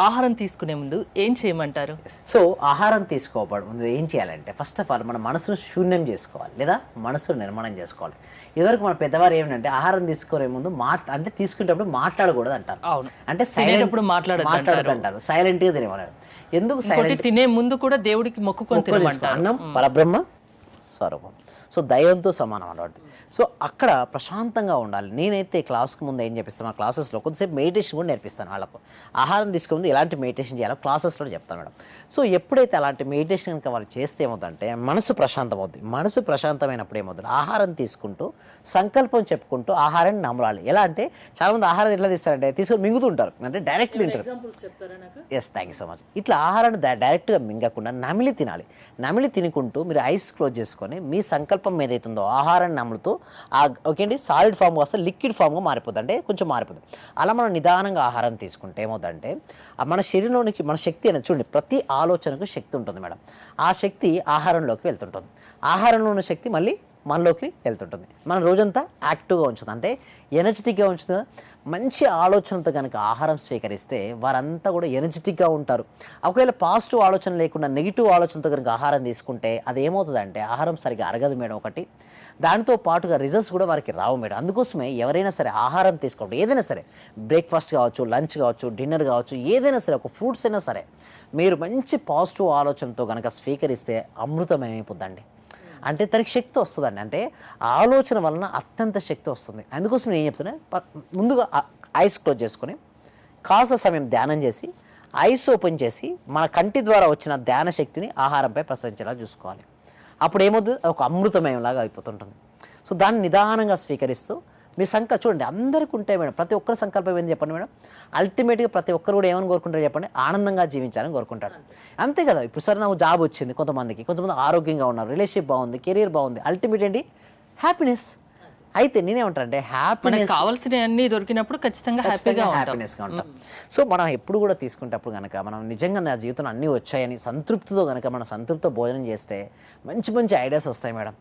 ఆహారం తీసుకునే ముందు ఏం చేయమంటారు? సో ఆహారం తీసుకోవడం ముందు ఏం చేయాలంటే ఫస్ట్ ఆఫ్ ఆల్ మన మనసును శూన్యం చేసుకోవాలి లేదా మనసును నిర్మాణం చేసుకోవాలి. ఇదివరకు మన పెద్దవారు ఏమిటంటే ఆహారం తీసుకునే ముందు అంటే తీసుకునేటప్పుడు మాట్లాడకూడదు అంటారు. అవును. అంటే తినేటప్పుడు మాట్లాడదు అంటారు, సైలెంట్గా తినేవారు. ఎందుకు ఇంకోటి సైలెంట్? తినే ముందు కూడా దేవుడికి మొక్కుకొని తినమంటారు. అన్నం పరబ్రహ్మ స్వరూపం, సో దైవంతో సమానం అన్నమాట. సో అక్కడ ప్రశాంతంగా ఉండాలి. నేనైతే క్లాస్కి ముందు ఏం చెప్పిస్తాను, మా క్లాసెస్లో కొద్దిసేపు మెడిటేషన్ కూడా నేర్పిస్తాను వాళ్ళకు. ఆహారం తీసుకునే ముందు ఎలాంటి మెడిటేషన్ చేయాలో క్లాసెస్లో చెప్తాను మేడం. సో ఎప్పుడైతే అలాంటి మెడిటేషన్ కనుక వాళ్ళు చేస్తే ఏమవుతుందంటే మనసు ప్రశాంతం అవుతుంది. మనసు ప్రశాంతమైనప్పుడు ఏమవుతుంది, ఆహారం తీసుకుంటూ సంకల్పం చెప్పుకుంటూ ఆహారాన్ని నమలాలి. ఎలా అంటే చాలామంది ఆహారం ఎట్లా తీస్తారంటే తీసుకొని మింగుతుంటారు, అంటే డైరెక్ట్ తింటారు. Yes, thank you so much. ఇట్లా ఆహారాన్ని డైరెక్ట్గా మింగకుండా నమిలి తినాలి. నమిలి తినుకుంటూ మీరు ఐస్ క్లోజ్ చేసుకొని మీ సంకల్పం ఏదైతుందో ఆహారాన్ని నములుతూ ఓకే అండి సాలిడ్ ఫామ్గా వస్తే లిక్విడ్ ఫామ్గా మారిపోతుంది, అంటే కొంచెం మారిపోతుంది. అలా మనం నిదానంగా ఆహారం తీసుకుంటే ఏమవుతుందంటే మన శరీరంలోనికి మన శక్తి అనేది చూడండి, ప్రతి ఆలోచనకు శక్తి ఉంటుంది మేడం. ఆ శక్తి ఆహారంలోకి వెళ్తుంటుంది. ఆహారంలో ఉన్న శక్తి మళ్ళీ మనలోకి వెళ్తుంటుంది. మన రోజంతా యాక్టివ్గా ఉంచుతుంది, అంటే ఎనర్జెటిక్గా ఉంచుతుంది. మంచి ఆలోచనతో కనుక ఆహారం స్వీకరిస్తే వారంతా కూడా ఎనర్జెటిక్గా ఉంటారు. ఒకవేళ పాజిటివ్ ఆలోచన లేకుండా నెగిటివ్ ఆలోచనతో కనుక ఆహారం తీసుకుంటే అది ఏమవుతుందంటే ఆహారం సరిగ్గా అరగదు మేడం ఒకటి. దానితో పాటుగా రిజల్ట్స్ కూడా వారికి రావు మేడం. అందుకోసమే ఎవరైనా సరే ఆహారం తీసుకోవడం ఏదైనా సరే, బ్రేక్ఫాస్ట్ కావచ్చు, లంచ్ కావచ్చు, డిన్నర్ కావచ్చు, ఏదైనా సరే ఒక ఫ్రూట్స్ అయినా సరే మీరు మంచి పాజిటివ్ ఆలోచనతో కనుక స్వీకరిస్తే అమృతమైపోద్దండి. అంటే తనకి శక్తి వస్తుందండి, అంటే ఆలోచన వలన అత్యంత శక్తి వస్తుంది. అందుకోసం నేను ఏం చెప్తున్నా, ముందుగా ఐస్ క్లోజ్ చేసుకొని కాస్త సమయం ధ్యానం చేసి ఐస్ ఓపెన్ చేసి మన కంటి ద్వారా వచ్చిన ధ్యాన శక్తిని ఆహారంపై ప్రసరించేలా చూసుకోవాలి. అప్పుడు ఏమవుతుంది, అది ఒక అమృతమయంలాగా అయిపోతుంటుంది. సో దాన్ని నిదానంగా స్వీకరిస్తూ మీ చూడండి అందరికీ ఉంటాయి మేడం. ప్రతి ఒక్కరి సంకల్పం ఏంది చెప్పండి మేడం, అల్టిమేట్గా ప్రతి ఒక్కరు కూడా ఏమని కోరుకుంటారు చెప్పండి, ఆనందంగా జీవించాలని కోరుకుంటారు. అంతే కదా. ఇప్పుడు సరే నాకు జాబ్ వచ్చింది కొంతమందికి, కొంతమంది ఆరోగ్యంగా ఉన్నారు, రిలేషన్షిప్ బాగుంది, కెరీర్ బాగుంది, అల్టిమేట్ ఏంటి హ్యాపీనెస్. అయితే నేనేమంటానంటే హ్యాపీనెస్ కావాల్సినవన్నీ దొరికినప్పుడు ఖచ్చితంగా హ్యాపీనెస్గా ఉంటాం. సో మనం ఎప్పుడు కూడా తీసుకునేటప్పుడు కనుక మనం నిజంగా నా జీవితంలో అన్నీ వచ్చాయని సంతృప్తితో కనుక మనం సంతృప్తితో భోజనం చేస్తే మంచి మంచి ఐడియాస్ వస్తాయి మేడం.